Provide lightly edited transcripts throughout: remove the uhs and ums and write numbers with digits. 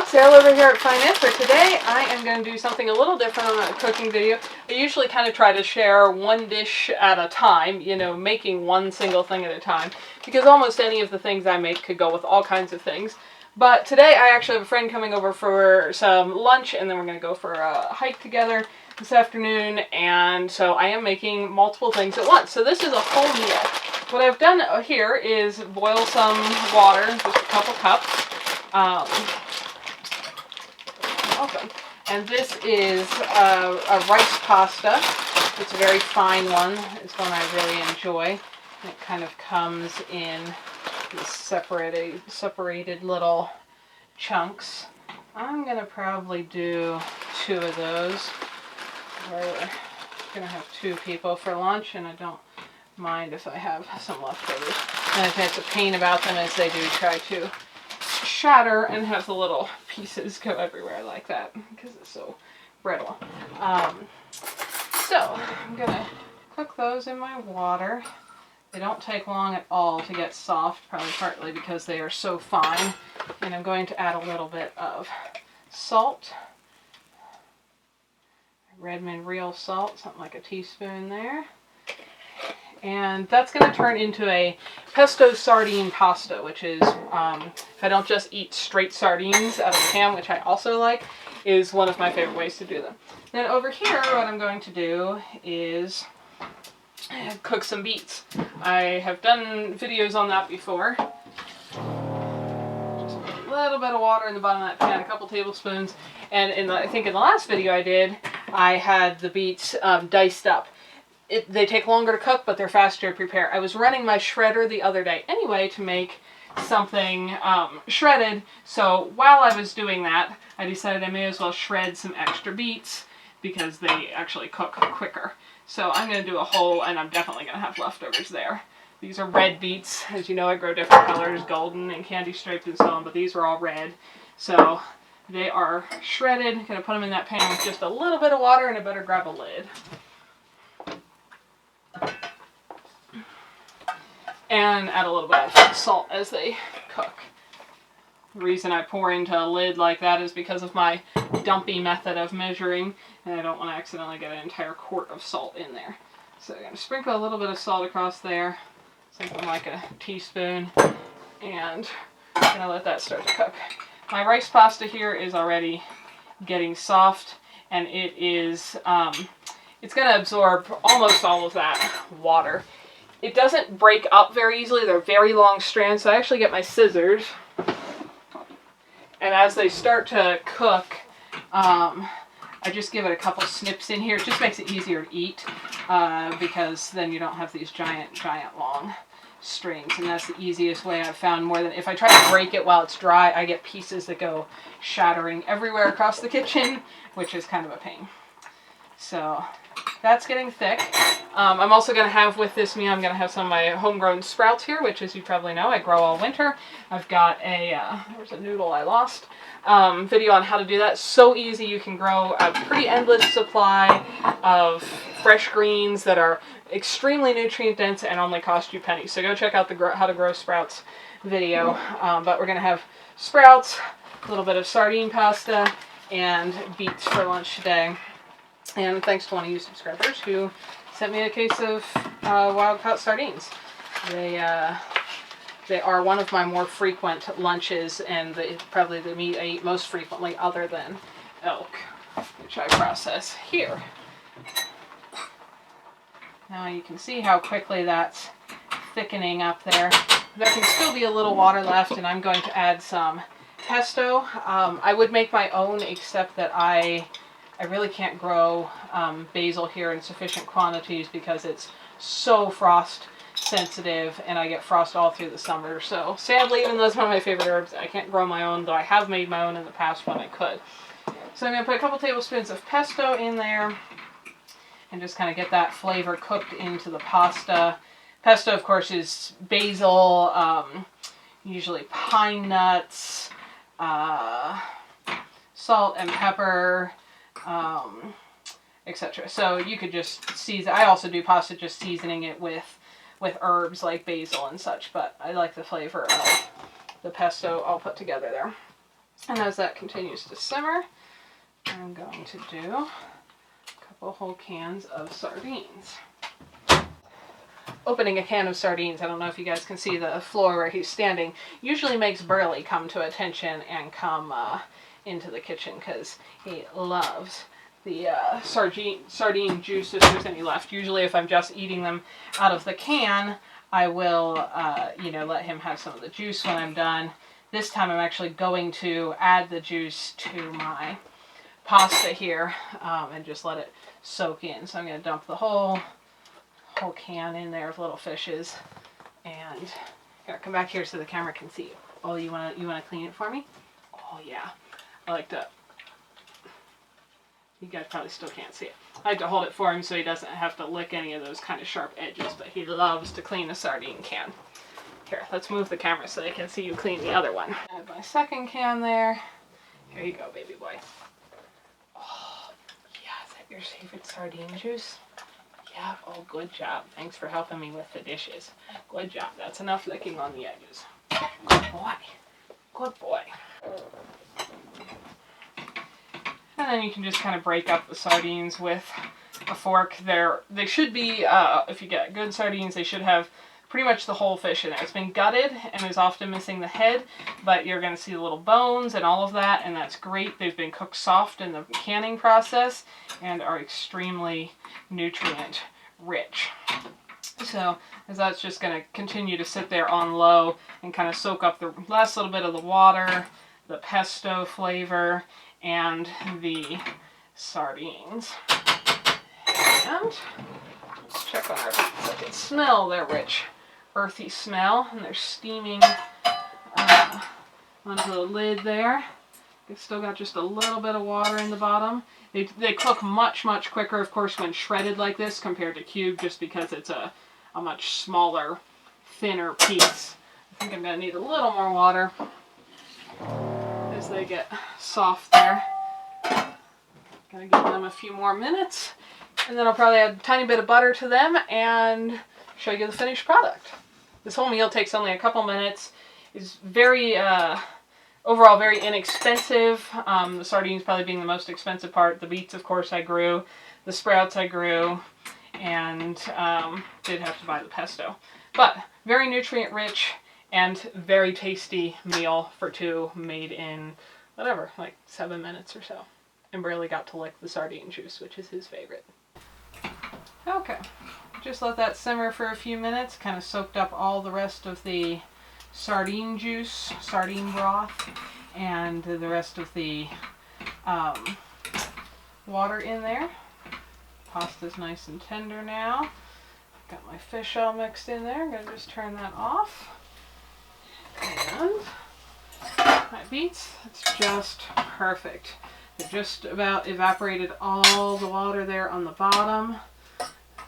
Sarah over here at Finance. For today, I am going to do something a little different on a cooking video. I usually kind of try to share one dish at a time, you know, making one single thing at a time, because almost any of the things I make could go with all kinds of things. But today, I actually have a friend coming over for some lunch, and then we're going to go for a hike together this afternoon, and so I am making multiple things at once. So this is a whole meal. What I've done here is boil some water, just a couple cups. And this is a rice pasta. It's a very fine one. It's one I really enjoy. It kind of comes in these separated little chunks. I'm going to probably do 2 of those. We're going to have 2 people for lunch, and I don't mind if I have some leftovers. And I think it's a pain about them as they do try to shatter and have the little pieces go everywhere like that because it's so brittle. So I'm gonna cook those in my water. They don't take long at all to get soft, probably partly because they are so fine. And I'm going to add a little bit of salt, Redmond real salt, something like a teaspoon there. And that's going to turn into a pesto sardine pasta, which is, if I don't just eat straight sardines out of a can, which I also like, is one of my favorite ways to do them. Then over here, what I'm going to do is cook some beets. I have done videos on that before. Just a little bit of water in the bottom of that pan, a couple tablespoons. And I think in the last video I did, I had the beets diced up. They take longer to cook, but they're faster to prepare. I was running my shredder the other day anyway to make something shredded, so while I was doing that, I decided I may as well shred some extra beets because they actually cook quicker. So I'm going to do a whole, and I'm definitely going to have leftovers there. These are red beets. As you know, I grow different colors, golden and candy striped and so on, but these are all red. So they are shredded. I'm going to put them in that pan with just a little bit of water, and I better grab a lid. And add a little bit of salt as they cook. The reason I pour into a lid like that is because of my dumpy method of measuring, and I don't want to accidentally get an entire quart of salt in there. So I'm going to sprinkle a little bit of salt across there, something like a teaspoon, and I'm going to let that start to cook. My rice pasta here is already getting soft, and it is, it's going to absorb almost all of that water. It doesn't break up very easily. They're very long strands, so I actually get my scissors. And as they start to cook, I just give it a couple snips in here. It just makes it easier to eat because then you don't have these giant long strings. And that's the easiest way I've found. More than if I try to break it while it's dry, I get pieces that go shattering everywhere across the kitchen, which is kind of a pain. So that's getting thick. I'm also going to have with this meal, I'm going to have some of my homegrown sprouts here, which as you probably know, I grow all winter. I've got a, there's a noodle I lost, video on how to do that. So easy. You can grow a pretty endless supply of fresh greens that are extremely nutrient dense and only cost you pennies. So go check out the how to grow sprouts video. But we're going to have sprouts, a little bit of sardine pasta, and beets for lunch today. And thanks to one of you subscribers who sent me a case of wild-caught sardines. They are one of my more frequent lunches, and probably the meat I eat most frequently other than elk, which I process here. Now you can see how quickly that's thickening up there. There can still be a little water left, and I'm going to add some pesto. I would make my own, except that I really can't grow basil here in sufficient quantities because it's so frost sensitive and I get frost all through the summer. So sadly, even though it's one of my favorite herbs, I can't grow my own, though I have made my own in the past when I could. So I'm going to put a couple tablespoons of pesto in there and just kind of get that flavor cooked into the pasta. Pesto, of course, is basil, usually pine nuts, salt and pepper, etc. So you could just season. I also do pasta just seasoning it with herbs like basil and such, but I like the flavor of the pesto all put together there. And as that continues to simmer, I'm going to do a couple whole cans of sardines. Opening a can of sardines, I don't know if you guys can see the floor where he's standing, usually makes Burley come to attention and come into the kitchen because he loves the sardine juice if there's any left. Usually if I'm just eating them out of the can, I will let him have some of the juice when I'm done. This time I'm actually going to add the juice to my pasta here and just let it soak in. So I'm going to dump the whole can in there of little fishes, and gotta come back here so the camera can see you. Oh, you wanna clean it for me? Oh yeah, I like to. You guys probably still can't see it. I like to hold it for him so he doesn't have to lick any of those kind of sharp edges, but he loves to clean a sardine can. Here, let's move the camera so they can see you clean the other one. Add my second can there. Here you go, baby boy. Oh, yeah, is that your favorite sardine juice? Yeah, oh, good job. Thanks for helping me with the dishes. Good job. That's enough licking on the edges. Good boy. Good boy. And then you can just kind of break up the sardines with a fork. They should be, if you get good sardines, they should have pretty much the whole fish in there. It's been gutted and is often missing the head, but you're going to see the little bones and all of that, and that's great. They've been cooked soft in the canning process and are extremely nutrient rich. So as that's just going to continue to sit there on low and kind of soak up the last little bit of the water, the pesto flavor, and the sardines. And let's check on our beets. I can smell their rich earthy smell, and they're steaming onto the lid there. It's still got just a little bit of water in the bottom. They cook much quicker, of course, when shredded like this compared to cubed, just because it's a much smaller, thinner piece. I think I'm going to need a little more water as they get soft there. Gonna give them a few more minutes, and then I'll probably add a tiny bit of butter to them and show you the finished product. This whole meal takes only a couple minutes. It's very, overall very inexpensive. The sardines probably being the most expensive part. The beets, of course, I grew. The sprouts I grew, and did have to buy the pesto. But very nutrient rich and very tasty meal for two, made in whatever, like 7 minutes or so. And barely got to lick the sardine juice, which is his favorite. Okay, just let that simmer for a few minutes, kind of soaked up all the rest of the sardine juice, sardine broth, and the rest of the water in there. Pasta's nice and tender now. Got my fish all mixed in there. I'm going to just turn that off. And my beets, it's just perfect. It just about evaporated all the water there on the bottom.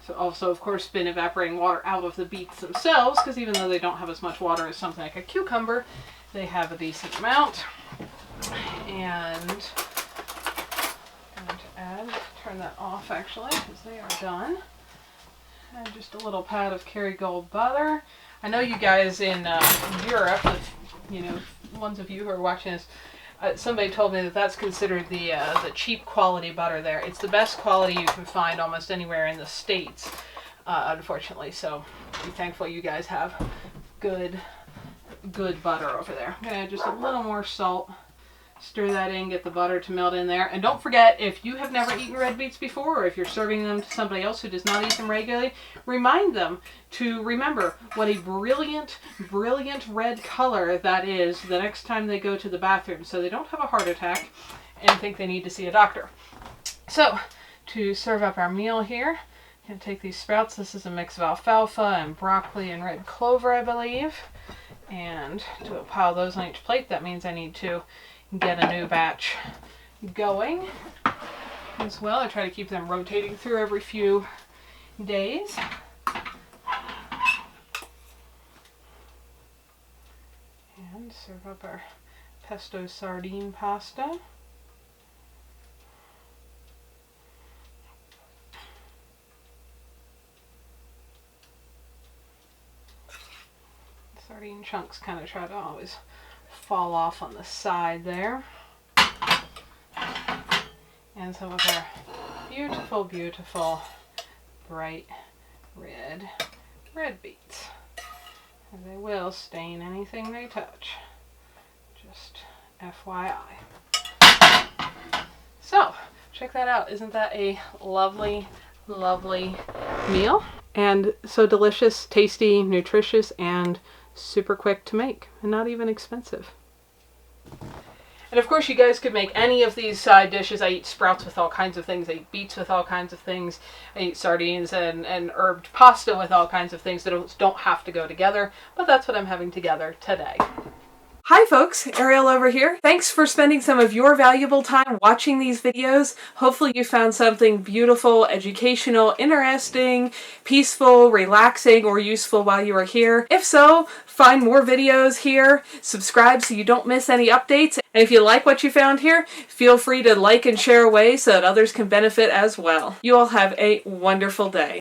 So also, of course, been evaporating water out of the beets themselves, because even though they don't have as much water as something like a cucumber, they have a decent amount. And I'm going to turn that off actually, because they are done. And just a little pat of Kerrygold butter. I know you guys in Europe, ones of you who are watching this, somebody told me that that's considered the cheap quality butter there. It's the best quality you can find almost anywhere in the States, unfortunately. So be thankful you guys have good butter over there. I'm going to add just a little more salt. Stir that in, get the butter to melt in there. And don't forget, if you have never eaten red beets before, or if you're serving them to somebody else who does not eat them regularly, remind them to remember what a brilliant red color that is the next time they go to the bathroom, so they don't have a heart attack and think they need to see a doctor. So, to serve up our meal here, I'm going to take these sprouts. This is a mix of alfalfa and broccoli and red clover, I believe. And to pile those on each plate, that means I need to get a new batch going as well. I try to keep them rotating through every few days. And serve up our pesto sardine pasta. Sardine chunks kind of try to always fall off on the side there. And some of our beautiful, beautiful bright red beets. And they will stain anything they touch. Just FYI. So, check that out. Isn't that a lovely, lovely meal? And so delicious, tasty, nutritious, and super quick to make, and not even expensive. And of course you guys could make any of these side dishes. I eat sprouts with all kinds of things. I eat beets with all kinds of things. I eat sardines and herbed pasta with all kinds of things that don't have to go together. But that's what I'm having together today. Hi folks, Ariel over here. Thanks for spending some of your valuable time watching these videos. Hopefully you found something beautiful, educational, interesting, peaceful, relaxing, or useful while you are here. If so, find more videos here, subscribe so you don't miss any updates, and if you like what you found here, feel free to like and share away so that others can benefit as well. You all have a wonderful day.